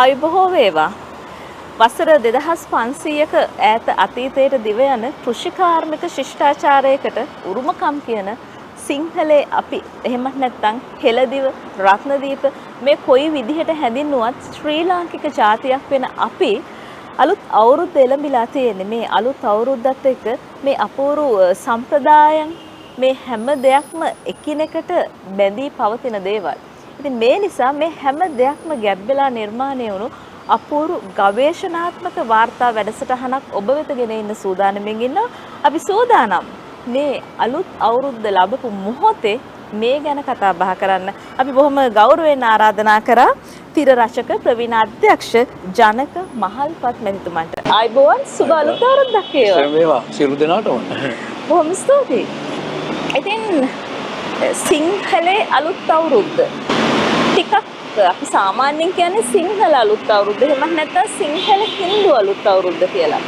ආයුබෝව වේවා. වසර 2500ක ඈත අතීතයට දිව යන කෘෂිකාර්මික ශිෂ්ටාචාරයකට උරුමකම් කියන සිංහලේ අපි එහෙමත් නැත්නම් හෙළදිව රත්නදීප මේ කොයි විදිහට හැඳින්නුවත් ශ්‍රී ලාංකික ජාතියක් වෙන අපි අලුත් අවුරුද්ද එළඹිලා තියෙන්නේ. මේ අලුත් අවුරුද්දත් එක්ක මේ අපූර්ව සම්ප්‍රදායන් මේ හැම දෙයක්ම එකිනෙකට බැඳී පවතින දේවල්. ඉතින් මේ නිසා මේ හැම දෙයක්ම ගැබ් වෙලා නිර්මාණය වුණු අපූර්ව ගවේෂණාත්මක වාර්තා වැඩසටහනක් ඔබ වෙත ගෙන ඉන්න සූදානම්ෙන් ඉන්නවා. අපි සූදානම් මේ අලුත් අවුරුද්ද ලැබපු මොහොතේ මේ ගැන කතා බහ කරන්න. අපි බොහොම ගෞරවයෙන් ආරාධනා කරා තිර රචක ප්‍රවීණ අධ්‍යක්ෂ ජනක මහල්පත් මැතිතුමන්ට. ආයුබෝවන් සුබ අලුත් අවුරුද්දක් වේවා. සියලු දෙනාටම. බොහොම ස්තුතියි. ඉතින් සිංහලේ අලුත් අවුරුද්ද ටිකක් අපි සාමාන්‍යයෙන් කියන්නේ සිංහල අලුත් අවුරුද්ද එහෙම නැත්නම් සිංහල හින්දු අලුත් අවුරුද්ද කියලා.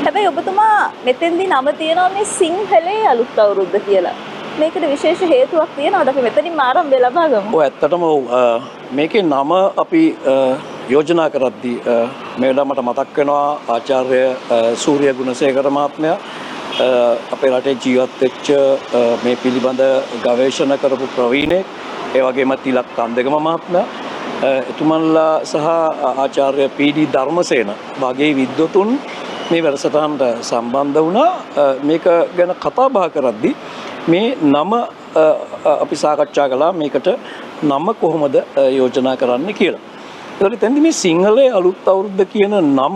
හැබැයි ඔබතුමා මෙතෙන්දී නම තියනවා මේ සිංහලේ අලුත් අවුරුද්ද කියලා. මේකට විශේෂ හේතුවක් තියෙනවද? අපි මෙතනින් ආරම්භය ලබා ගමු. ඔව් ඇත්තටම මේකේ නම අපි යෝජනා කරද්දී මේ වෙලාවට මට මතක් වෙනවා ආචාර්ය සූර්ය ගුණසේකර මහත්මයා අපේ රටේ ජීවත් වෙච්ච මේ පිළිබඳ ගවේෂණ කරපු ප්‍රවීණෙක්. ඒ වගේම තිලක් කන්දගම මහත්මයා එතුමන්ලා සහ ආචාර්ය පී.ඩී. ධර්මසේන වගේ විද්වතුන් මේ වැඩසටහනට සම්බන්ධ වුණා. මේක ගැන කතා බහ කරද්දී මේ නම අපි සාකච්ඡා කළා මේකට නම කොහොමද යෝජනා කරන්න කියලා. ඒතකොට එතෙන්දී මේ සිංහලේ අලුත් අවුරුද්ද කියන නම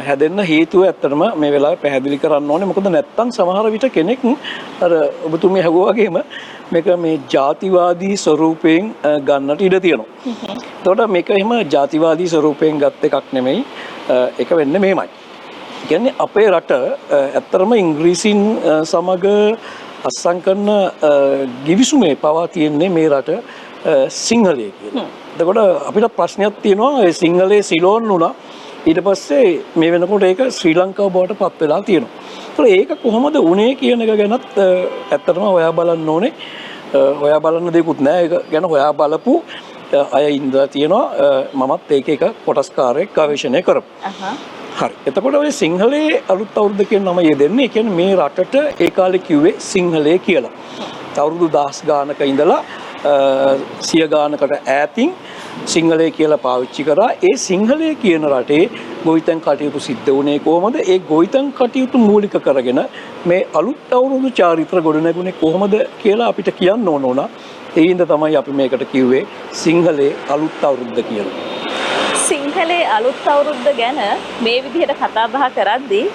හැදෙන්න හේතුව ඇත්තටම මේ වෙලාවේ පැහැදිලි කරන්න ඕනේ. මොකද නැත්තම් සමහර විට කෙනෙක් අර ඔබතුමිය හගුවා වගේම මේක මේ ಜಾතිවාදී ස්වරූපයෙන් ගන්නට ඉඩ තියෙනවා. එතකොට මේක එහෙම ಜಾතිවාදී ස්වරූපයෙන් ගත් එකක් නෙමෙයි. ඒක වෙන්නේ මෙහෙමයි. කියන්නේ අපේ රට ඇත්තටම ඉංග්‍රීසින් සමග අත්සන් කරන ගිවිසුමේ පවා තියෙන්නේ මේ රට සිංහලයේ කියලා. එතකොට අපිට ප්‍රශ්නයක් තියෙනවා ඒ සිංහලයේ සිලෝන් වුණා. ඊට පස්සේ මේ වෙනකොට ඒක ශ්‍රී ලංකාව බවට පත් වෙලා තියෙනවා. ඒතකොට ඒක කොහොමද උනේ කියන එක ගැනත් ඇත්තටම හොයා බලන්න ඕනේ. හොයා බලන්න දෙයක්වත් නැහැ. ඒක ගැන හොයා බලපු අය ඉඳලා තියෙනවා. මමත් ඒක එක කොටස්කාරයෙක් ගවේෂණය කරපු. හරි. එතකොට ඔය සිංහලයේ අලුත් අවුරුද්ද කියන නම යෙදෙන්නේ. ඒ කියන්නේ මේ රටට ඒ කාලේ කිව්වේ සිංහලයේ කියලා. අවුරුදු 10 ගානක ඉඳලා 100 ගානකට ඈතින් සිංහලයේ කියලා පාවිච්චි කරා. ඒ සිංහලයේ කියන රටේ ගොවිතැන් කටයුතු සිද්ධ වුණේ කොහොමද? ඒ ගොවිතැන් කටයුතු මූලික කරගෙන මේ අලුත් අවුරුදු චාරිත්‍ර ගොඩනැගුණේ කොහොමද කියලා අපිට කියන්න ඕන. ඒ හින්දා තමයි අපි මේකට කිව්වේ සිංහලයේ අලුත් අවුරුද්ද කියලා. සිංහලේ අලුත් අවුරුද්ද ගැන මේ විදිහට කතා බහ කරද්දී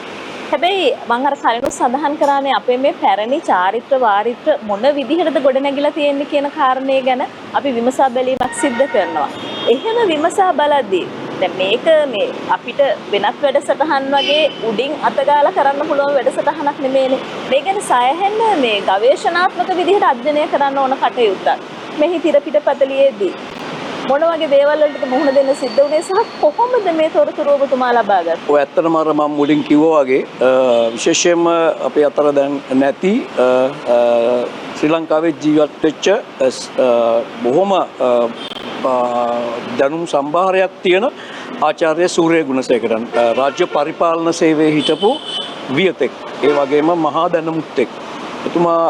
හැබැයි මම අර කලිනුත් සඳහන් කරානේ අපේ මේ පැරණි චාරිත්‍ර වාරිත්‍ර මොන විදිහටද ගොඩනැගිලා තියෙන්නේ කියන කාරණේ ගැන අපි විමසා බැලීමක් සිද්ධ කරනවා. එහෙම විමසා බලද්දී දැන් මේක මේ අපිට වෙනත් වැඩසටහන් වගේ උඩින් අතගාලා කරන්න පුළුවන් වැඩසටහනක් නෙමෙයිනේ. මේ ගැන සයහෙන්න මේ ගවේෂණාත්මක විදිහට අධ්‍යයනය කරන්න ඕන කටයුත්තක්. මෙහි තිර පිටපතලියේදී මොන වගේ දේවල් වලට මුහුණ දෙන්න සිද්ධ වුණේ සහ කොහොමද මේ තොරතුරු ඔබතුමා ලබා ගත්තේ? ඔය ඇත්තටම අර මම මුලින් කිව්වා වගේ විශේෂයෙන්ම අපේ අතර දැන් නැති ශ්‍රී ලංකාවේ ජීවත් වෙච්ච බොහොම දැනුම් සම්භාරයක් තියෙන ආචාර්ය සූර්ය ගුණසේකරන් රාජ්‍ය පරිපාලන සේවයේ හිටපු වියතෙක්. ඒ වගේම මහා දැනුමුත්තෙක්. එතුමා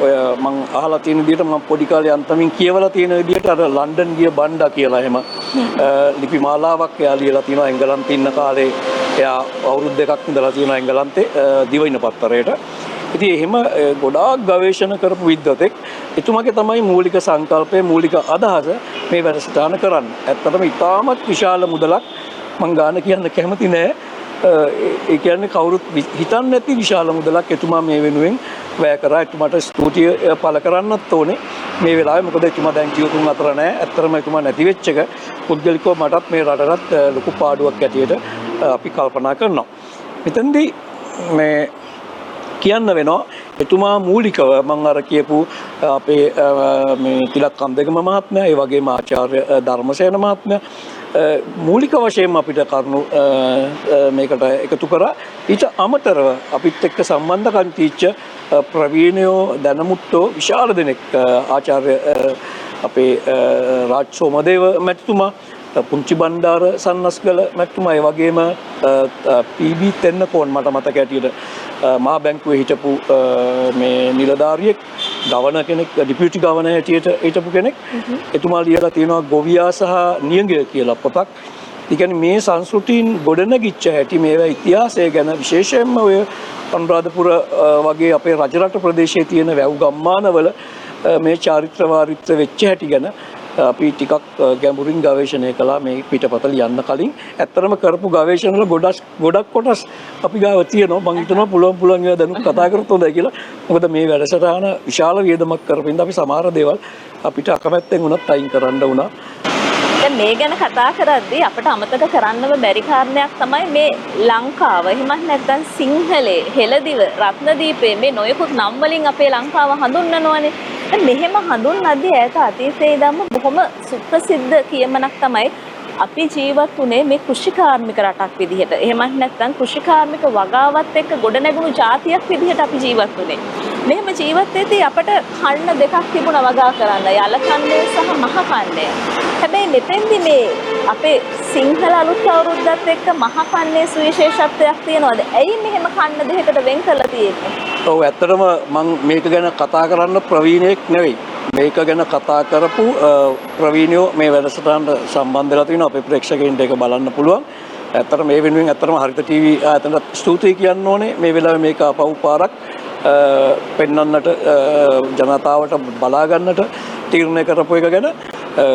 ඔය මං අහලා තියෙන විදිහට මම පොඩි කාලේ අන්තමින් කියවලා තියෙන විදිහට අර ලන්ඩන් ගිය බණ්ඩා කියලා එහෙම ලිපි මාලාවක් එයා ලියලා තියෙනවා එංගලන්තේ ඉන්න කාලේ. එයා අවුරුදු දෙකක් ඉඳලා තියෙනවා එංගලන්තේ දිවයින පත්තරේට. ඉතින් එහෙම ගොඩාක් ගවේෂණ කරපු විද්වතෙක්. එතුමාගේ තමයි මූලික සංකල්පය මූලික අදහස මේ වැඩසටහන කරන්න. ඇත්තටම ඉතාමත් විශාල මුදලක් මං ගාන කියන්න කැමති නෑ. ඒ කියන්නේ කවුරුත් හිතන්නේ නැති විශාල මුදලක් එතුමා මේ වෙනුවෙන් වැය කරා. එතුමාට ස්තුතිය පළ කරන්නත් ඕනේ මේ වෙලාවේ. මොකද එතුමා දැන් ජීවිතුන් අතර නැහැ. ඇත්තටම එතුමා නැති වෙච්ච එක පුද්ගලිකව මටත් මේ රටටත් ලොකු පාඩුවක් ඇටියට අපි කල්පනා කරනවා. මෙතෙන්දී මේ කියන්න වෙනවා එතුමා මූලිකව මම අර කියපු අපේ මේ තිලක් කන්දේගම මහත්මයා ඒ වගේම ආචාර්ය ධර්මසේන මහත්මයා මූලික වශයෙන්ම අපිට කරුණු මේකට එකතු කරා. ඊට අමතරව අපිත් එක්ක සම්බන්ධකම් තීච්ච ප්‍රවීණයෝ දැනුමුත්තෝ විශාල දෙනෙක් ආචාර්ය අපේ රාජ් සෝමදේව මැතිතුමා පුංචි බණ්ඩාර සන්නස්ගල මැතිතුමා ඒ වගේම පී.බී. තෙන්නකෝන් මට මතක ඇටියට මහා බැංකුවේ හිටපු මේ නිලධාරියෙක් ගවර්නර් කෙනෙක් ඩිපියුටි ගවර්නර් හැටියට හිටපු කෙනෙක් එතුමා ලියලා තියෙනවා ගොවියා සහ නියඟය කියලා පොතක්. ඒ කියන්නේ මේ සංස්කෘතීන් ගොඩනැගිච්ච හැටි මේවා ඉතිහාසය ගැන විශේෂයෙන්ම ඔය අනුරාධපුර වගේ අපේ රජරට ප්‍රදේශයේ තියෙන වැව් ගම්මානවල මේ චාරිත්‍ර වාරිත්‍ර වෙච්ච හැටි ගැන අපි ටිකක් ගැඹුරින් ගවේෂණය කළා මේ පිටපත ලියන්න කලින්. ඇත්තටම කරපු ගවේෂණ වල ගොඩක් කොටස් අපි ගාව තියෙනවා. මම හිතනවා පුළුවන් ඒවා දැනුත් කතා කරත් හොඳයි කියලා. මොකද මේ වැඩසටහන විශාල වියදමක් කරපින්ද අපි සමහර දේවල් අපිට අකමැත්තෙන් වුණත් අයින් කරන්න වුණා. දැන් මේ ගැන කතා කරද්දී අපිට අමතක කරන්නව බැරි කාරණයක් තමයි මේ ලංකාව. එහෙමත් නැත්නම් සිංහලේ, හෙළදිව, රත්නදීපේ මේ නොයෙකුත් නම් වලින් අපේ ලංකාව හඳුන්වනවානේ. මෙහෙම හඳුන්වද්දී ඈත අතීතයේ ඉඳන්ම බොහොම සුප්‍රසිද්ධ කියමනක් තමයි අපි ජීවත් වුණේ මේ කෘෂිකාර්මික රටක් විදිහට. එහෙමත් නැත්නම් කෘෂිකාර්මික වගාවත් එක්ක ගොඩනැගුණු ජාතියක් විදිහට අපි ජීවත් වුණේ. මෙහෙම ජීවත් වෙද්දී අපට කන්න දෙකක් තිබුණා වගා කරන්න. යල කන්නේ සහ මහ කන්නේ. හැබැයි මෙතෙන්දි මේ අපේ සිංහල අලුත් අවුරුද්දත් එක්ක මහ කන්නේ සුවිශේෂත්වයක් තියෙනවද? ඇයි මෙහෙම කන්න දෙකකට වෙන් කරලා තියෙන්නේ? ඔව් ඇත්තටම මම මේක ගැන කතා කරන්න ප්‍රවීණයෙක් නෙවෙයි. මේක ගැන කතා කරපු ප්‍රවීණයෝ මේ වැඩසටහනට සම්බන්ධ වෙලා තිනවා. අපේ ප්‍රේක්ෂකයින්ට ඒක බලන්න පුළුවන්. ඇත්තටම මේ වෙනුවෙන් ඇත්තටම හරිත ටීවී ආයතනට ස්තුතියි කියන්න ඕනේ. මේ වෙලාවේ මේක අපව් පාරක් පෙන්වන්නට ජනතාවට බලා ගන්නට තීරණය කරපු එක ගැන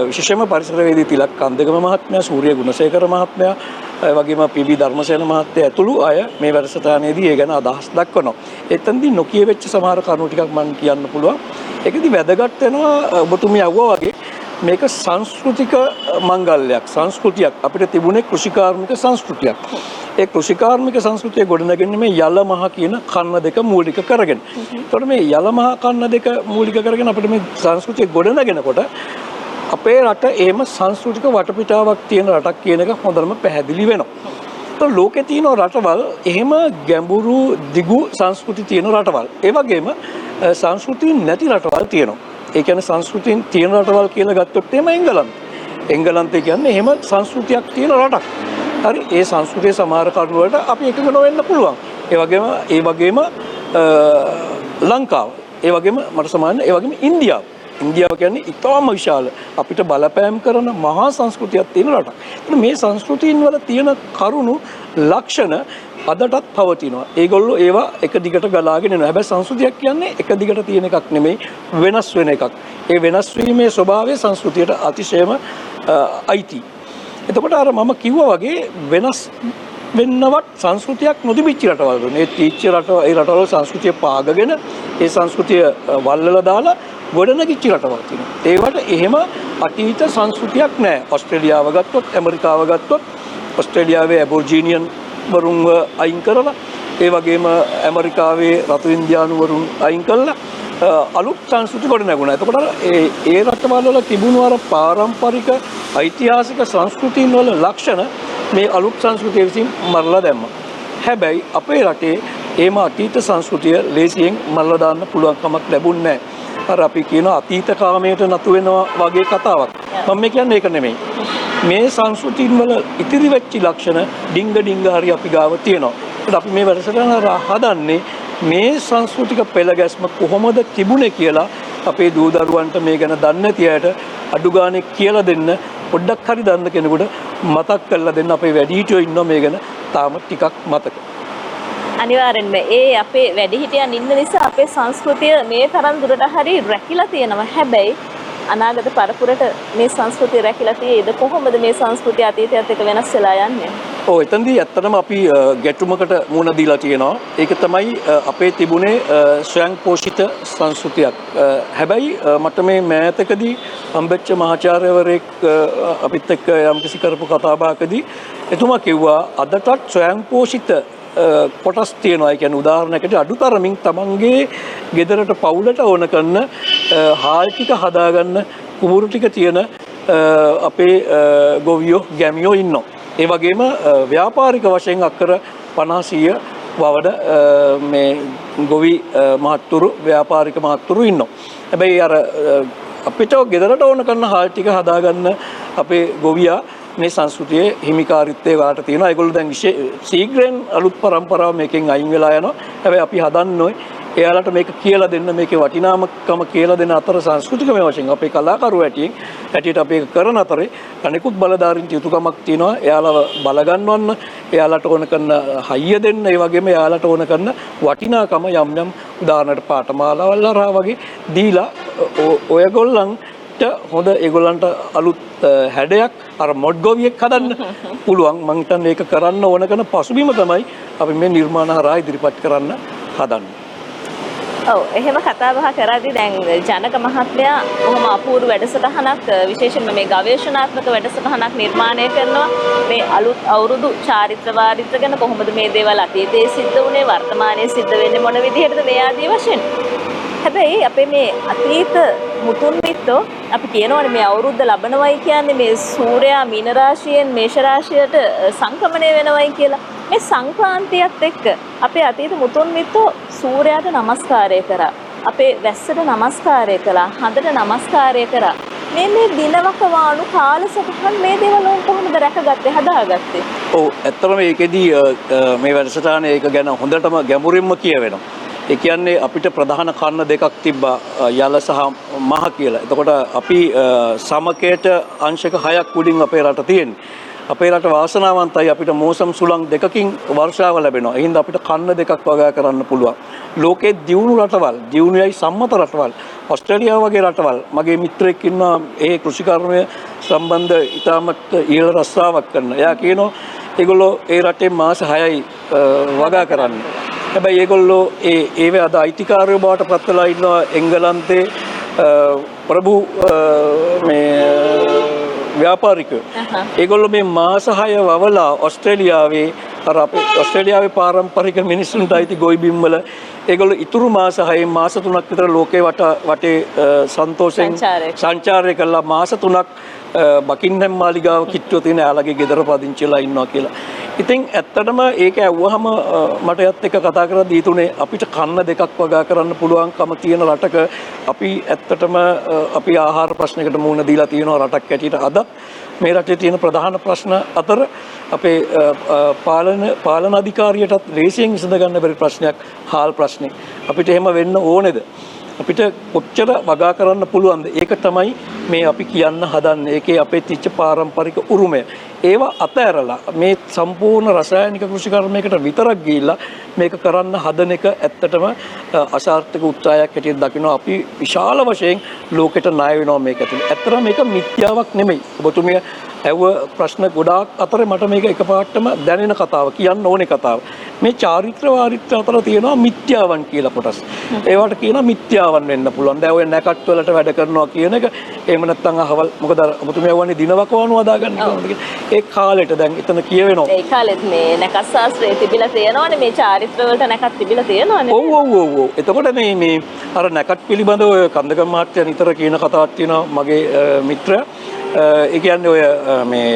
විශේෂයෙන්ම පරිසරවේදී තිලක් කන්දේගම මහත්මයා, සූර්ය ගුණසේකර මහත්මයා, ඒ වගේම පී.බී. ධර්මසේන මහත්තයා ඇතුළු අය මේ වැඩසටහනේදී ඒ ගැන අදහස් දක්වනවා. එතෙන්දී නොකිය වෙච්ච සමහර කරුණු ටිකක් මම කියන්න පුළුවන්. ඒකෙදි වැදගත් වෙනවා ඔබතුමිය අහුවා වගේ මේක සංස්කෘතික මංගල්‍යයක්, සංස්කෘතියක්. අපිට තිබුණේ කෘෂිකාර්මික සංස්කෘතියක්. ඒ කෘෂිකාර්මික සංස්කෘතිය ගොඩනගන්නේ මේ යල මහ කියන කන්න දෙක මූලික කරගෙන. ඒතකොට මේ යල මහ කන්න දෙක මූලික කරගෙන අපිට මේ සංස්කෘතිය ගොඩනගෙනකොට අපේ රට එහෙම සංස්කෘතික වටපිටාවක් තියෙන රටක් කියන එක හොඳටම පැහැදිලි වෙනවා. ඒතකොට ලෝකේ තියෙන රටවල් එහෙම ගැඹුරු දිගු සංස්කෘති තියෙන රටවල්. ඒ වගේම සංස්කෘතිය නැති රටවල් තියෙනවා. ඒ කියන්නේ සංස්කෘතියෙන් තියෙන රටවල් කියලා ගත්තොත් එහෙම එංගලන්තය කියන්නේ එහෙම සංස්කෘතියක් තියෙන රටක්. හරි ඒ සංස්කෘතියේ සමහර කරුණු වලට අපි එකඟ නොවෙන්න පුළුවන්. ඒ වගේම ලංකාව. ඒ වගේම මට සමාන ඒ වගේම ඉන්දියාව. ඉන්දියාව කියන්නේ ඉතාම විශාල අපිට බලපෑම් කරන මහා සංස්කෘතියක් තියෙන රටක්. මේ සංස්කෘතීන් වල තියෙන කරුණු ලක්ෂණ අදටත් පවතිනවා. ඒගොල්ලෝ ඒවා එක දිගට ගලාගෙන යනවා. හැබැයි සංස්කෘතියක් කියන්නේ එක දිගට තියෙන එකක් නෙමෙයි, වෙනස් වෙන එකක්. ඒ වෙනස් වීමේ ස්වභාවය සංස්කෘතියට අතිශයම අයිති. එතකොට අර මම කිව්වා වගේ වෙනස් වෙන්නවත් සංස්කෘතියක් නොතිබිච්ච රටවල් වල මේ තීච්ච රටවල සංස්කෘතිය පාගගෙන ඒ සංස්කෘතිය වල්ලලා දාලා ගොඩනැගිච්ච රටවල් තියෙනවා. ඒවට එහෙම අතීත සංස්කෘතියක් නැහැ. ඕස්ට්‍රේලියාව ගත්තොත්, ඇමරිකාව ගත්තොත්, ඕස්ට්‍රේලියාවේ ඇබෝර්ජිනියන් වරුන්ව අයින් කරලා, ඒ වගේම ඇමරිකාවේ රතු ඉන්දියානු වරුන් අයින් කරලා අලුත් සංස්කෘති ගොඩනැගුණා. එතකොට ඒ රටවල් වල තිබුණු අර පාරම්පරික ඓතිහාසික සංස්කෘතීන් වල ලක්ෂණ මේ අලුත් සංස්කෘතිය විසින් මරලා දැම්මා. හැබැයි අපේ රටේ එහෙම අතීත සංස්කෘතිය ලේසියෙන් මරලා දාන්න පුළුවන් කමක් ලැබුණේ නැහැ. අර අපි කියන අතීත කාමයට නතු වෙනවා වගේ කතාවක්. මම කියන්නේ ඒක නෙමෙයි. මේ සංස්කෘතින් වල ඉතිරි වෙච්ච ලක්ෂණ ඩිංග හරි අපි ගාව තියෙනවා. ඒත් අපි මේ වැඩසටහන හදන්නේ මේ සංස්කෘතික පෙළ ගැස්ම කොහොමද තිබුණේ කියලා අපේ දූ දරුවන්ට මේ ගැන දන්නේ නැති අයට අඩු ගානේ කියලා දෙන්න, පොඩ්ඩක් හරි දන්න කෙනෙකුට මතක් කරලා දෙන්න. අපේ වැඩිහිටියෝ ඉන්නවා මේ ගැන තාම ටිකක් මතක. අනිවාර්යෙන්ම ඒ අපේ වැඩිහිටියන් ඉන්න නිසා අපේ සංස්කෘතිය මේ තරම් දුරට හරි රැකිලා තියෙනවා. හැබැයි අනාගත පරපුරට මේ සංස්කෘතිය රැකිලා තියෙයිද? කොහොමද මේ සංස්කෘතිය අතීතයත් එක්ක වෙනස් වෙලා යන්නේ? ඔව් එතනදී ඇත්තටම අපි ගැටුමකට මුහුණ දීලා තියෙනවා. ඒක තමයි අපේ තිබුණේ ස්වයං පෝෂිත සංස්කෘතියක්. හැබැයි මට මේ මෑතකදී අම්බෙච්ච මහාචාර්යවරයෙක් අපිත් එක්ක යම්කිසි කරපු කතාබහකදී එතුමා කිව්වා අදටත් ස්වයං පෝෂිත කොටස් තියෙනවා. ඒ කියන්නේ උදාහරණයකට අඩුතරමින් තමන්ගේ ගෙදරට පවුලට ඕන කරන හාල් ටික හදාගන්න කුඹුරු ටික තියෙන අපේ ගොවියෝ ගැමියෝ ඉන්නවා. ඒ වගේම ව්‍යාපාරික වශයෙන් අක්කර 50 වවඩ මේ ගොවි මහත්තුරු ව්‍යාපාරික මහත්තුරු ඉන්නවා. හැබැයි අර අපිට ගෙදරට ඕන කරන හාල් ටික හදාගන්න අපේ ගොවියා මේ සංස්කෘතියේ හිමිකාරීත්වයේ වාට තියෙනවා. ඒගොල්ලෝ දැන් ශීඝ්‍රයෙන් අලුත් પરම්පරාව මේකෙන් අයින් වෙලා යනවා. හැබැයි අපි හදන්න ඕනේ එයාලට මේක කියලා දෙන්න, මේකේ වටිනාකම කියලා දෙන අතර සංස්කෘතිකමය වශයෙන් අපේ කලාකරුවෝ හැටියට අපි ඒක කරන අතරේ අනිකුත් බලධාරීන්ට යුතුයකමක් තියෙනවා. එයාලව බල ගන්නවන්න, එයාලට ඕන කරන හයිය දෙන්න, ඒ වගේම එයාලට ඕන කරන වටිනාකම යම් යම් උදාහරණයට පාඨමාලාවල් හරහා වගේ දීලා ඔයගොල්ලන්ට හොඳ ඒගොල්ලන්ට අලුත් හැඩයක් අර මොඩ් ගොවියෙක් හදන්න පුළුවන්. මං හිතන්නේ ඒක කරන්න ඕන කරන පසුබිම තමයි අපි මේ නිර්මාණ හරහා ඉදිරිපත් කරන්න හදන්නේ. ඔව් එහෙම කතා බහ කරද්දී දැන් ජනක මහත්මයා කොහොම අපූර්ව වැඩසටහනක් විශේෂයෙන්ම මේ ගවේෂණාත්මක වැඩසටහනක් නිර්මාණය කරනවා. මේ අලුත් අවුරුදු චාරිත්‍ර වාරිත්‍ර ගැන කොහොමද මේ දේවල් අතීතයේ සිද්ධ වුණේ, වර්තමානයේ සිද්ධ වෙන්නේ මොන විදිහටද මේ ආදී වශයෙන්. හැබැයි අපේ මේ අතීත මුතුන් මිත්තෝ අපි කියනවානේ මේ අවුරුද්ද ලබනවයි කියන්නේ මේ සූර්යයා මීන රාශියෙන් මේෂ රාශියට සංක්‍රමණය වෙනවයි කියලා. මේ සංක්‍රාන්තියත් එක්ක අපේ අතීත මුතුන් මිත්තෝ සූර්යයාට නමස්කාරය කරා. අපේ වැස්සට නමස්කාරය කළා. හඳට නමස්කාරය කරා. මේ දිනවක වාණු කාලසටහන් මේ දේවල් කොහොමද රැකගත්තේ, හදාගත්තේ? ඔව් ඇත්තටම මේකෙදී මේ වැඩසටහනේ ඒක ගැන හොඳටම ගැඹුරින්ම කියවෙනවා. ඒ කියන්නේ අපිට ප්‍රධාන කන්න දෙකක් තිබ්බා, යල සහ මහ කියලා. එතකොට අපි සමකයට අංශක 6ක් උඩින් අපේ රට තියෙන්නේ. අපේ රට වාසනාවන්තයි, අපිට මෝසම් සුළං දෙකකින් වර්ෂාව ලැබෙනවා. ඒ හින්දා අපිට කන්න දෙකක් වගා කරන්න පුළුවන්. ලෝකයේ දියුණු රටවල්, දියුණුවයි සම්මත රටවල්, ඕස්ට්‍රේලියාව වගේ රටවල්, මගේ මිත්‍රයෙක් ඉන්නවා ඒ කෘෂිකර්මය සම්බන්ධ ඉතාමත් ඉහළ රස්සාවක් කරන. එයා කියනවා ඒගොල්ලෝ ඒ රටේ මාස 6යි වගා කරන්නේ. හැබැයි ඒගොල්ලෝ ඒවේ අද අයිතිකාරයෝ බවට පත් වෙලා ඉන්නවා එංගලන්තේ ප්‍රභු මේ ව්‍යාපාරිකයෝ. ඒගොල්ලෝ මේ මාස 6 වවලා ඕස්ට්‍රේලියාවේ අර අපේ ඕස්ට්‍රේලියාවේ පාරම්පරික මිනිස්සුන්ට අයිති ගොවි බිම්වල ඒගොල්ලෝ ඉතුරු මාස 6න් මාස 3ක් විතර ලෝකේ වටේ සන්තෝෂෙන් සංචාරය කළා. මාස 3ක් බකින්හම් මාලිගාව කිට්ටුව තියෙන යාළගේ ගෙදර පදිංචිලා ඉන්නවා කියලා. ඉතින් ඇත්තටම ඒක ඇහුවහම මට යත් එක කතා කරද්දී තුනේ අපිට කන්න දෙකක් වගා කරන්න පුළුවන්කම තියෙන රටක අපි ඇත්තටම අපි ආහාර ප්‍රශ්නයකට මුහුණ දීලා තියෙනවා රටක් ඇටියට. අද මේ රටේ තියෙන ප්‍රධාන ප්‍රශ්න අතර අපේ පාලන අධිකාරියටත් ලේසියෙන් විසඳ ගන්න බැරි ප්‍රශ්නයක් හාල් ප්‍රශ්නේ. අපිට එහෙම වෙන්න ඕනේද? අපිට කොච්චර වගා කරන්න පුළුවන්ද? ඒක තමයි මේ අපි කියන්න හදන්නේ. ඒකේ අපේ තිච්ච පාරම්පරික උරුමය. ඒවා අතහැරලා මේ සම්පූර්ණ රසායනික කෘෂිකර්මයකට විතරක් ගිහිල්ලා මේක කරන්න හදන එක ඇත්තටම අසාර්ථක උත්සාහයක් හැටියට දකිනවා. අපි විශාල වශයෙන් ලෝකෙට ණය වෙනවා මේක ඇතුළේ. ඇත්තටම මේක මිත්‍යාවක් නෙමෙයි. ඔබතුමිය ඇහුව ප්‍රශ්න ගොඩාක් අතර මට මේක එකපාරටම දැනෙන කතාව, කියන්න ඕනේ කතාව. මේ චාරිත්‍ර වාරිත්‍ර අතර තියෙනවා මිත්‍යාවන් කියලා කොටස්. ඒවට කියනවා මිත්‍යාවන් වෙන්න පුළුවන්. දැන් ඔය නැකට් වලට වැඩ කරනවා කියන එක එහෙම නැත්නම් අහවල් මොකද ඔබතුමිය වන්නේ දිනවකවානු හදාගන්න කොහොමද කියලා. ඒ කාලෙට දැන් එතන කියවෙනවා. ඒ කාලෙත් මේ නැකත් ශාස්ත්‍රයේ තිබිලා තියෙනවනේ, මේ චාරිත්‍ර වලට නැකත් තිබිලා තියෙනවනේ. ඔව්. එතකොට මේ අර නැකත් පිළිබඳව කන්දගම් මහත්තයා නිතර කියන කතාවක් තියෙනවා මගේ මිත්‍රයා. ඒ කියන්නේ ඔය මේ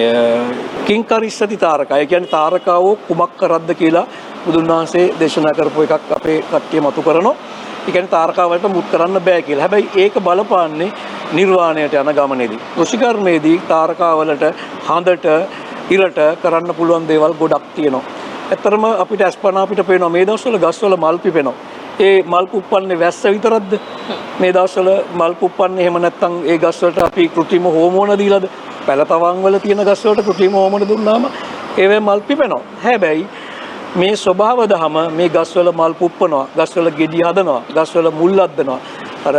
කිංකරිස්සති තාරකා. ඒ කියන්නේ තාරකාවෝ කුමක් කරද්ද කියලා බුදුන් වහන්සේ දේශනා කරපු එකක් අපේ කට්ටිය මතු කරනවා. ඒ කියන්නේ තාරකා වලට මුත් කරන්න බෑ කියලා. හැබැයි ඒක බලපාන්නේ නිර්වාණයට යන ගමනේදී. කෘෂිකර්මයේදී තාරකා වලට, හඳට, ඉරට කරන්න පුළුවන් දේවල් ගොඩක් තියෙනවා. ඇත්තරම අපිට අස්පනා අපිට පේනවා මේ දවස්වල ගස්වල මල් පිපෙනවා. ඒ මල් කුප්පන්නේ වැස්ස විතරක්ද? මේ දවස්වල මල් කුප්පන්නේ එහෙම නැත්නම් ඒ ගස් වලට අපි කෘත්‍රිම හෝමෝන දීලාද? පැලතවම් වල තියෙන ගස් වලට කෘත්‍රිම හෝමෝන දුන්නාම ඒවෙ මල් පිපෙනවා. හැබැයි මේ ස්වභාව දහම මේ ගස් වල මල් පුප්පනවා, ගස් වල ගෙඩි හදනවා, ගස් වල මුල් අද්දනවා. අර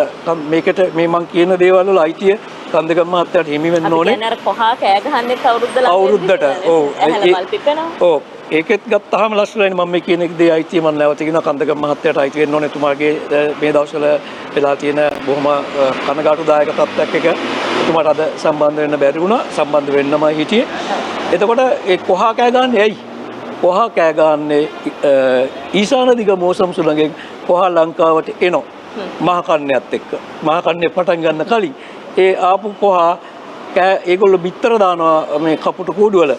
මේකට මේ මං කියන දේවල් වල අයිතිය කන්දගම් මහත්තයාට හිමි වෙන්න අපි ඕනේ. කියන්නේ අර කොහා කෑ ගහන්නේ අවුරුද්ද අවුරුද්දට. ඔව්. ඇහැල මල් පිපෙනවා. ඔව්. ඒකෙත් ගත්තාම ලස්සනයි මම මේ කියන එක දේ අයිතිය මම නැවත කියනවා කන්දගම් මහත්තයාට අයිති වෙන්න ඕනේ. එතුමාගේ මේ දවස්වල වෙලා තියෙන බොහොම කනගාටුදායක තත්ත්වයක් එක එතුමාට අද සම්බන්ධ වෙන්න බැරි වුණා. සම්බන්ධ වෙන්නම හිටියේ. එතකොට ඒ කොහා කෑ ගහන්නේ ඇයි? කොහා කෑ ගහන්නේ ඊශාන දිග මෝසම් සුළඟෙන් කොහා ලංකාවට එනවා. මහා කන්නයත් එක්ක. මහා කන්නේ පටන් ගන්න කලින් ඒ ආපු කොහා ඒගොල්ලෝ බිත්තර දානවා මේ කපුට කූඩුවල.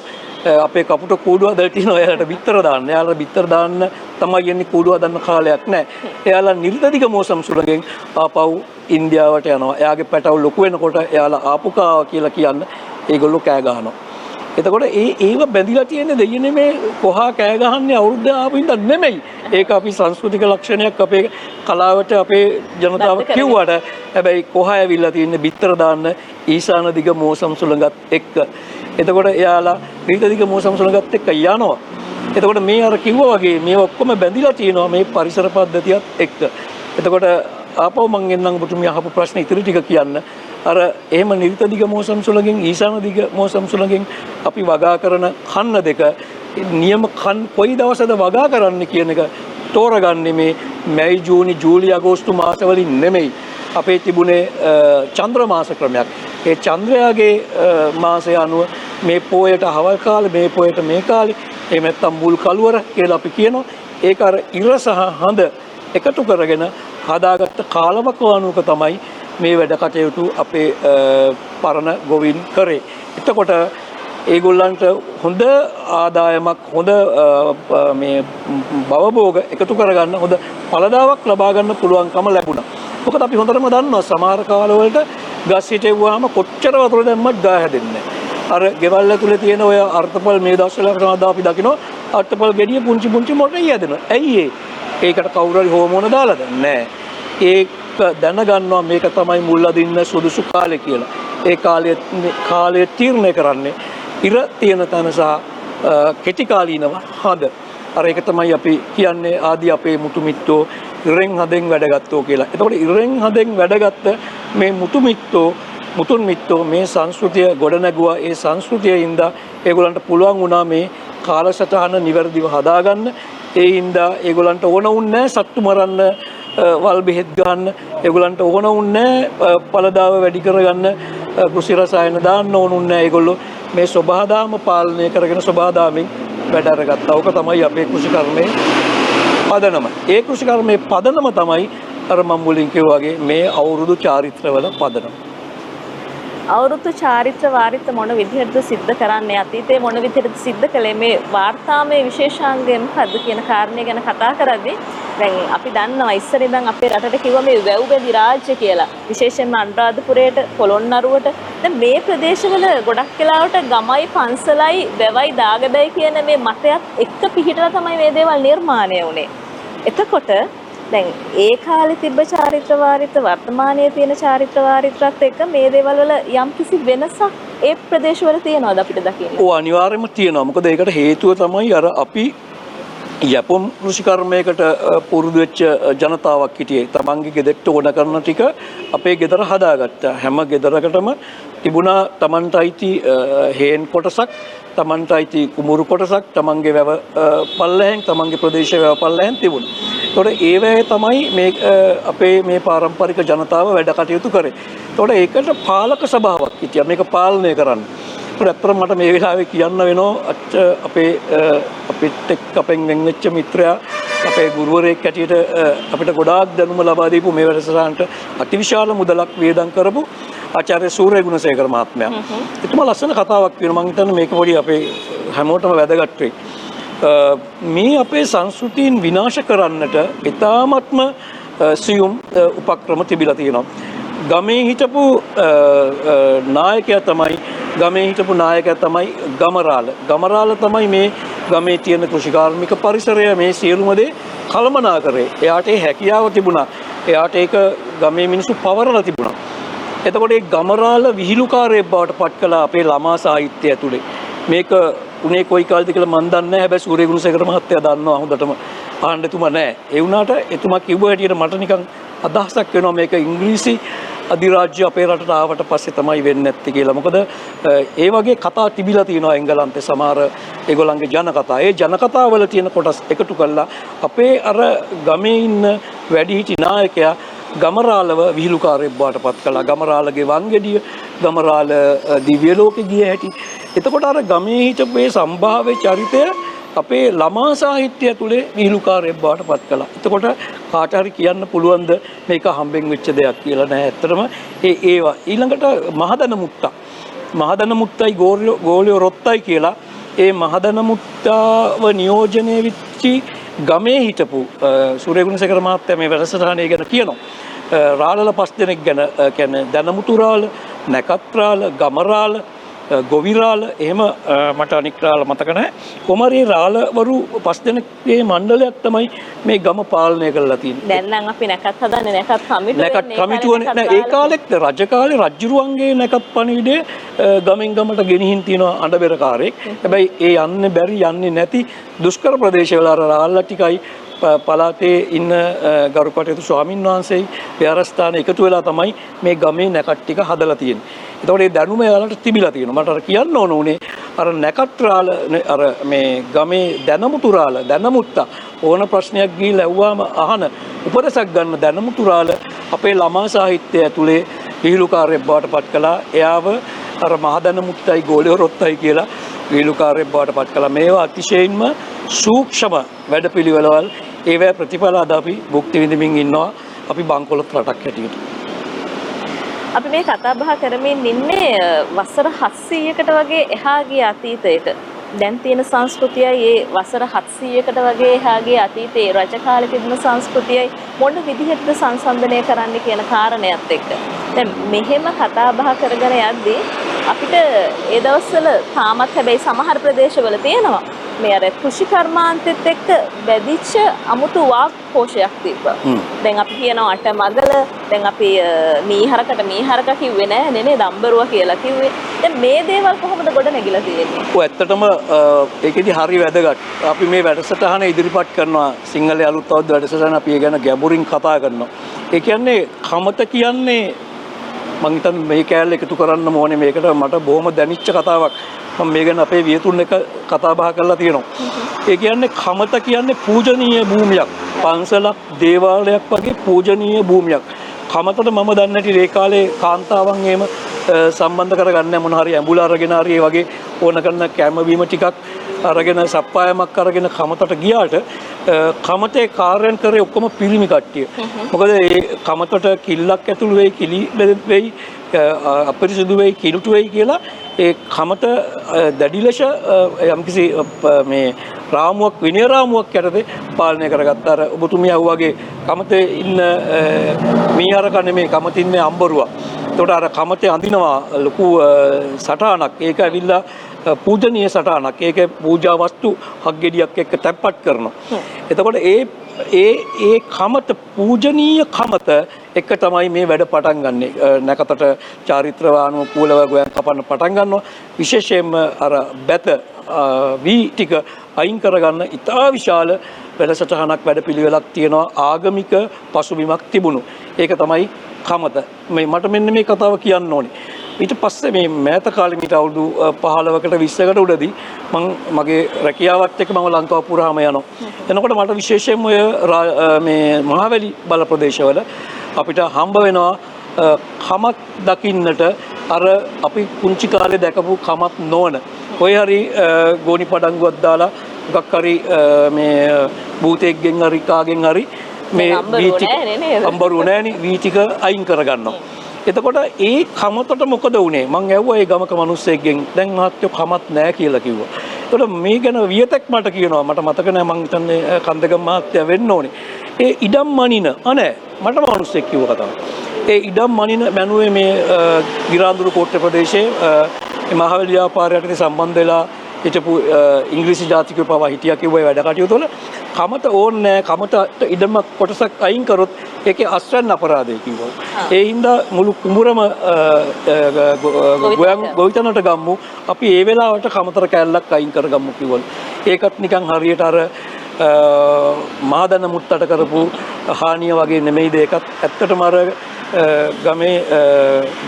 අපේ කපුට කූඩුව හදලා තියෙනවා. එයාලට බිත්තර දාන්න. එයාලට බිත්තර දාන්න තමයි යන්නේ කූඩුව හදන්න කාලයක් නැහැ. එයාලා නිර්තදිග මෝසම් සුළඟෙන් ආපහු ඉන්දියාවට යනවා. එයාගේ පැටව ලොකු වෙනකොට එයාලා ආපු කාව කියලා කියන්න ඒගොල්ලෝ කෑ ගහනවා. එතකොට ඒව බැඳිලා තියෙන්නේ දෙයියනේ මේ කොහා කෑ ගහන්නේ අවුරුද්ද ආපු ඉඳන් නෙමෙයි. ඒක අපි සංස්කෘතික ලක්ෂණයක් අපේ කලාවට අපේ ජනතාව කිව්වට හැබැයි කොහා ඇවිල්ලා තියෙන්නේ බිත්තර දාන්න ඊශාන දිග මෝසම් සුළඟත් එක්ක. එතකොට එයාලා ඊට දිග මෝසම් සුළඟත් එක්ක යනවා. එතකොට මේ අර කිව්වා වගේ මේ ඔක්කොම බැඳිලා තියෙනවා මේ පරිසර පද්ධතියත් එක්ක. එතකොට ආපහු මම එන්නම් ඔබතුමිය අහපු ප්‍රශ්න ඉතිරි ටික කියන්න. අර එහෙම නිරිත දිග මෝසම් සුළඟෙන් ඊශාන දිග මෝසම් සුළඟෙන් අපි වගා කරන කන්න දෙක නියම කන් කොයි දවසද වගා කරන්න කියන එක තෝරගන්නේ මේ මැයි ජූනි ජූලි අගෝස්තු මාසවලින් නෙමෙයි. අපේ තිබුණේ චන්ද්‍ර මාස ක්‍රමයක්. ඒ චන්ද්‍රයාගේ මාසය අනුව මේ පොයට හවල් කාලේ මේ පොයට මේ කාලේ එහෙම නැත්නම් මුල් කළුවර කියලා අපි කියනවා. ඒක අර ඉර සහ හඳ එකතු කරගෙන හදාගත්ත කාලවකවානුවක තමයි මේ වැඩ කටයුතු අපේ පරණ ගොවින් කරේ. එතකොට ඒගොල්ලන්ට හොඳ ආදායමක් හොඳ මේ භවභෝග එකතු කරගන්න හොඳ ඵලදාවක් ලබා ගන්න පුළුවන්කම ලැබුණා. මොකද අපි හොඳටම දන්නවා සමහර කාලවලට ගස් හිටෙව්වාම කොච්චර වතුර දැම්මත් ගහ හැදෙන්නේ නැහැ. අර ගෙවල් ඇතුලේ තියෙන ඔය අර්ථපල් මේ දවස්වල අපි දකිනවා අර්ථපල් ගෙඩිය පුංචි පුංචි මොටේ හැදෙනවා. ඇයි ඒකට කවුරු හරි හෝමෝන දාලාද? නැහැ. ඒක දැනගන්නවා මේක තමයි මුල් අදින්න සුදුසු කාලය කියලා. ඒ කාලය තීරණය කරන්නේ ඉර තියෙන තැන සහ කෙටි කාලීනව හද. අර ඒක තමයි අපි කියන්නේ ආදී අපේ මුතුමිත්තෝ ඉරෙන් හදෙන් වැඩගත්තෝ කියලා. එතකොට ඉරෙන් හදෙන් වැඩගත්ත මේ මුතුන් මිත්තෝ මේ සංස්කෘතිය ගොඩනැගුවා. ඒ සංස්කෘතියින්ද ඒගොල්ලන්ට පුළුවන් වුණා මේ කාලසටහන නිවැරදිව හදාගන්න. ඒ හින්දා ඒගොල්ලන්ට ඕන වුණේ සත්තු මරන්න වල් බෙහෙත් ගන්න. ඒගොල්ලන්ට ඕන වුණේ පළදාව වැඩි කරගන්න කෘෂි රසායන දාන්න ඕන වුණේ. ඒගොල්ලෝ මේ සබහාදාම පාලනය කරගෙන සබහාදාමෙන් වැඩ අරගත්තා. ඕක තමයි අපේ කෘෂිකර්මයේ පදනම. ඒ කෘෂිකර්මයේ පදනම තමයි අර මම මුලින් කිව්වා වගේ මේ අවුරුදු චාරිත්‍රවල පදනම. අවුරුදු චාරිත්‍ර වාරිත්‍ර මොන විදිහටද සිද්ධ කරන්නේ අතීතයේ මොන විදිහටද සිද්ධ කළේ මේ වාර්තාමය විශේෂාංගය මොකද්ද කියන කාරණේ ගැන කතා කරද්දී දැන් අපි දන්නවා ඉස්සර ඉඳන් අපේ රටට කිව්වා මේ වැව් බැඳි රාජ්‍ය කියලා විශේෂයෙන්ම අනුරාධපුරයට පොළොන්නරුවට දැන් මේ ප්‍රදේශවල ගොඩක් වෙලාවට ගමයි පන්සලයි වැවයි දාගබයි කියන මේ මතයත් එක්ක පිහිටලා තමයි මේ දේවල් නිර්මාණය වුනේ. එතකොට දැන් ඒ කාලේ තිබ්බ චාරිත්‍ර වාරිත්‍ර වර්තමානයේ තියෙන චාරිත්‍ර වාරිත්‍රාත් එක්ක මේ දේවල් වල යම්කිසි වෙනසක් ඒ ප්‍රදේශවල තියෙනවද අපිට දකින්න? ඔව් අනිවාර්යයෙන්ම තියෙනවා. මොකද ඒකට හේතුව තමයි අර අපි යපොම් කෘෂිකර්මයකට පුරුදු වෙච්ච ජනතාවක් හිටියේ. තමන්ගේ ගෙදරට ඕන කරන ටික අපේ ගෙදර හදාගත්තා. හැම ගෙදරකටම තිබුණා තමන්ට අයිති හේන් කොටසක්, තමන්ට අයිති කුමුරු කොටසක්, තමන්ගේ වැව පල්ලෙහෙන්, තමන්ගේ ප්‍රදේශයේ වැව පල්ලෙහෙන් තිබුණා. ඒතකොට ඒ වේ තමයි මේ අපේ මේ පාරම්පරික ජනතාව වැඩ කටයුතු කරේ. ඒතකොට ඒකට පාලක සභාවක් හිටියා මේක පාලනය කරන්න. ඒත් අත්‍තරම මට මේ වෙලාවේ කියන්න වෙනවා අපිට අපෙන් වෙන් වෙච්ච මිත්‍රයා අපේ ගුරුවරයෙක් හැටියට අපිට ගොඩාක් දැනුම ලබා දීපු මේ වැඩසටහනට අතිවිශාල මුදලක් වියදම් කරපු ආචාර්ය සූර්ය ගුණසේකර මහත්මයා. එතුමා ලස්සන කතාවක් කියනවා. මම හිතන්නේ මේක පොඩි අපේ හැමෝටම වැදගත් වෙයි. මේ අපේ සංස්කෘතීන් විනාශ කරන්නට ඉතාමත්ම සියුම් උපක්‍රම තිබිලා තියෙනවා. ගමේ හිටපු නායකයා තමයි ගමරාල. ගමරාල තමයි මේ ගමේ තියෙන කෘෂිකාර්මික පරිසරය මේ සියලුම දේ කළමනාකරේ. එයාට ඒ හැකියාව තිබුණා. එයාට ඒක ගමේ මිනිස්සු පවරලා තිබුණා. එතකොට මේ ගමරාල විහිළුකාරයෙක් බවට පත් කළා අපේ ළමා සාහිත්‍යය ඇතුලේ. මේක උනේ කොයි කාලෙද කියලා මන් දන්නේ නැහැ. හැබැයි සූර්ය ගුණසේකර මහත්තයා දන්නවා හොඳටම. ආන්න එතුමා නැහැ. ඒ වුණාට එතුමා කිව්ව හැටියට මට නිකන් අදහසක් වෙනවා මේක ඉංග්‍රීසි අධිරාජ්‍ය අපේ රටට ආවට පස්සේ තමයි වෙන්නේ නැත්තේ කියලා. මොකද ඒ වගේ කතා තිබිලා තියෙනවා එංගලන්තේ සමහර ඒගොල්ලන්ගේ ජනකතා. ඒ ජනකතාවල තියෙන කොටස් එකතු කරලා අපේ අර ගමේ ඉන්න වැඩිහිටි නායකයා ගමරාලව විහිළුකාරයෙක් බවට පත් කළා. ගමරාලගේ වංගෙඩිය, ගමරාල දිව්‍ය ලෝකෙ ගිය හැටි. එතකොට අර ගමේ හිටපු මේ සම්භාව්‍ය චරිතය අපේ ළමා සාහිත්‍යය තුලේ විහිළුකාරයෙක් බවට පත් කළා. එතකොට කාට හරි කියන්න පුළුවන්ද මේක හම්බෙන් වෙච්ච දෙයක් කියලා? නෑ. ඇත්තටම ඒවා ඊළඟට මහදන මුත්තා. මහදන මුත්තයි ගෝලියෝ රොත්තයි කියලා ඒ මහදන මුත්තාව නියෝජනය වෙච්චි ගමේ හිටපු සූර්යගුණසේකර මහත්තයා මේ වැඩසටහනේ ගැන කියනවා. රාළල 5 දෙනෙක් ගැන කියන්නේ දනමුතු රාළ, නැකත් රාළ, ගමරාළ, ගොවිරාළ එහෙම මට අනික් රාළ මතක නැහැ. කොමරේ රාළවරු 5 දෙනෙක්ගේ මණ්ඩලයක් තමයි මේ ගම පාලනය කරලා තියෙන්නේ. දැන් නම් අපි නැකත් හදන්නේ නැකත් කමිටුවනේ. නැකත් කමිටුවනේ නෑ ඒ කාලෙත් රජ කාලේ රජුරුවන්ගේ නැකත් පණිවිඩය ගමෙන් ගමට ගෙනිහින් තියෙන අඬබෙරකාරයෙක්. හැබැයි ඒ යන්නේ බැරි යන්නේ නැති දුෂ්කර ප්‍රදේශවල අර රාළලා ටිකයි පළාතේ ඉන්න ගරු කටයුතු ස්වාමින් වහන්සේයි විහාරස්ථාන එකතු වෙලා තමයි මේ ගමේ නැකත් ටික හදලා තියෙන්නේ. එතකොට මේ දැනුම එයාලට තිබිලා තියෙනවා. මට අර කියන්න ඕන උනේ අර නැකත් රාළ අර මේ ගමේ දැනමුතු රාළ දැනමුත්තා ඕන ප්‍රශ්නයක් ගිහිල්ලා ඇහුවාම අහන උපදෙසක් ගන්න දැනමුතු රාළ අපේ ළමා සාහිත්‍යය ඇතුලේ විහිළුකාරයෙක් බවට පත් කළා. එයාව අර මහ දැනමුත්තයි ගෝලියෝ රොත්තයි කියලා විහිළුකාරයෙක් බවට පත් කළා. මේවා අතිශයින්ම සූක්ෂම වැඩපිළිවෙළවල් ඒවැ ප්‍රතිඵල අද අපි භුක්ති විඳින්මින් ඉන්නවා අපි බංකොලොත් රටක් හැටියට. අපි මේ කතා බහ කරමින් ඉන්නේ වසර 700කට වගේ එහා ගිය අතීතයට. දැන් තියෙන සංස්කෘතියයි ඒ වසර 700කට වගේ එහා ගිය අතීතයේ රජ කාලේ තිබුණ සංස්කෘතියයි මොන විදිහටද සංසන්දනය කරන්න කියන කාරණයක් එක්ක. දැන් මෙහෙම කතා බහ කරගෙන යද්දී අපිට ඒ දවස්වල තාමත් හැබැයි සමහර ප්‍රදේශවල තියෙනවා මේ අර කෘෂි කර්මාන්තෙත් එක්ක බැදිච්ච අමුතු වාක් කෝෂයක් තිබ්බා. දැන් අපි කියනවා අටමගල, දැන් අපි මීහරක කිව්වේ නෑ නේ දම්බරුවා කියලා කිව්වේ. දැන් මේ දේවල් කොහොමද ගොඩ නැගිලා තියෙන්නේ? ඔය ඇත්තටම ඒකෙදි හරි වැදගත්. අපි මේ වැඩසටහන ඉදිරිපත් කරනවා සිංහලයේ අලුත් අවුරුදු වැඩසටහන අපි ඒ ගැන ගැඹුරින් කතා කරනවා. ඒ කියන්නේ කමත කියන්නේ මං හිතන්නේ මේ කෑල්ල එකතු කරන්න ඕනේ මේකට මට බොහොම දැනිච්ච කතාවක්. මම මේ ගැන අපේ වියතුන් එක කතා බහ කරලා තියෙනවා. ඒ කියන්නේ කමත කියන්නේ පූජනීය භූමියක්. පන්සලක්, දේවාලයක් වගේ පූජනීය භූමියක්. කමතට මම දන්නේ නැටි ඒ කාලේ කාන්තාවන් එහෙම සම්බන්ධ කරගන්න මොන හරි ඇඹුල අරගෙන හරි ඒ වගේ ඕන කරන කැම බීම ටිකක් අරගෙන සප්පායමක් අරගෙන කමතට ගියාට කමතේ කාර්යයන් කරේ ඔක්කොම පිරිමි කට්ටිය. මොකද ඒ කමතට කිල්ලක් ඇතුළු වෙයි, කිලි වෙයි, අපරිසුදු වෙයි, කිලුටු වෙයි කියලා ඒ කමත දැඩි ලෙස යම්කිසි මේ රාමුවක් විනය රාමුවක් යටතේ පාලනය කරගත්ත අර ඔබතුමිය වගේ කමතේ ඉන්න මීහරක නෙමේ කමතේ ඉන්නේ අම්බරුවා. ඒකට අර කමතේ අඳිනවා ලොකු සටහනක්. ඒක ඇවිල්ලා පූජනීය සටහනක්. ඒක පූජා වස්තු හක් ගෙඩියක් එක්ක තැම්පත් කරනවා. එතකොට ඒ කමත පූජනීය කමත එක තමයි මේ වැඩ පටන් ගන්නෙ. නැකතට චාරිත්‍රානුකූලව ගෝයන් කපන්න පටන් ගන්නවා. විශේෂයෙන්ම අර බැත වී ටික අයින් කරගන්න ඉතා විශාල වැඩසටහනක් වැඩපිළිවෙලක් තියෙනවා. ආගමික පසුබිමක් තිබුණු. ඒක තමයි කමත. මට මෙන්න මේ කතාව කියන්න ඕනේ. ඊට පස්සේ මේ මෑත කාලේ මීට අවුරුදු 15කට 20කට උඩදී මගේ රැකියාවත් එක්ක මම ලංකාව පුරාම යනවා. එනකොට මට විශේෂයෙන්ම ඔය මේ මහවැලි බල ප්‍රදේශවල අපිට හම්බ වෙනවා කමක් දකින්නට අර අපි කුංචි කාලේ දැකපු කමක් නොවන කොයි හරි ගෝනි පඩංගුවක් දාලා මොකක් හරි මේ භූතයෙක්ගෙන් හරි කාගෙන් හරි මේ අම්බරුව නෑනේ වී ටික අයින් කරගන්නවා. එතකොට ඒ කමතට මොකද වුනේ? මං ඇහුවා ඒ ගමක මිනිස්සෙක්ගෙන් දැන් මහත්තයෝ කමත් නෑ කියලා කිව්වා. එතකොට මේ ගැන වියතෙක් මට කියනවා මට මතක නෑ මං හිතන්නේ කන්දගම් මහත්තයා වෙන්න ඕනේ. ඒ ඉඩම් මනින අනේ මට මිනිස්සෙක් කිව්ව කතාව. ඒ ඉඩම් මනින මැනුවේ මේ ගිරාඳුරු කෝට්ටේ ප්‍රදේශයේ මේ මහවැලි ව්‍යාපාරයට සම්බන්ධ වෙලා හිටපු ඉංග්‍රීසි ජාතිකයෝ පවා හිටියා කිව්වා ඒ වැඩ කටයුතු වල කමත ඕනේ නෑ කමත ඉඩම කොටසක් අයින් කරොත් ඒකේ අස්වැන්න අපරාධය කිව්වා. ඒ හින්දා මුළු කුඹුරම ගොවිතැනට ගම්මු අපි ඒ වෙලාවට කමතර කැලලක් අයින් කරගමු කිව්වලු. ඒකත් නිකන් හරියට අර මහදන මුත්තට කරපු හානිය වගේ නෙමෙයිද ඒකත් ඇත්තටම අර ගමේ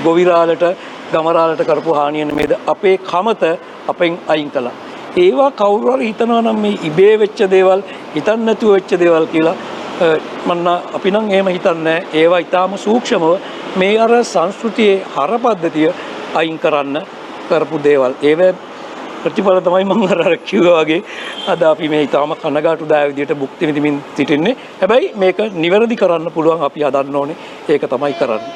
ගොවිරාලට ගමරාලට කරපු හානිය නෙමෙයිද අපේ කමත අපෙන් අයින් කළා. ඒවා කවුරු හරි හිතනවා නම් මේ ඉබේ වෙච්ච දේවල් හිතන්න නැතුව වෙච්ච දේවල් කියලා අපි නම් එහෙම හිතන්නේ ඒවා ඊටාම සූක්ෂමව මේ අර සංස්කෘතියේ හරපද්ධතිය අයින් කරන්න කරපු දේවල් ඒවා ප්‍රතිඵල තමයි මම අර කිව්වා වගේ අද අපි මේ ඊටාම කනගාටුදායක විදියට භුක්ති විඳින්න සිටින්නේ. හැබැයි මේක නිවැරදි කරන්න පුළුවන් අපි හදන්න ඕනේ. ඒක තමයි කරන්නේ.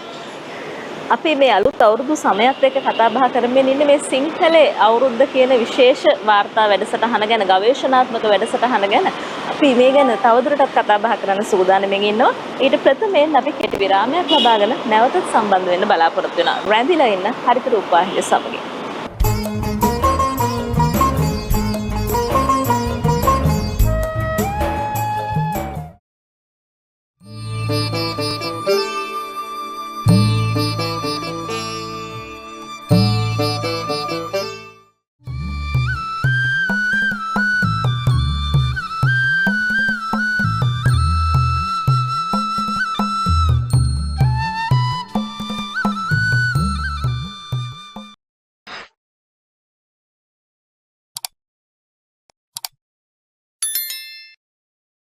අපි මේ අලුත් අවුරුදු සමයත් එක්ක කතා බහ කරමින් ඉන්නේ මේ සිංහලේ අවුරුද්ද කියන විශේෂ වාර්තා වැඩසටහන ගැන ගවේෂණාත්මක වැඩසටහන ගැන. අපි මේ ගැන තවදුරටත් කතා බහ කරන්න සූදානම්ෙන් ඉන්නවා. ඊට ප්‍රථමයෙන් අපි කෙටි විරාමයක් ලබාගෙන නැවතත් සම්බන්ධ වෙන්න බලාපොරොත්තු වෙනවා. රැඳිලා ඉන්න හරිත රූපවාහිනිය සමගින්.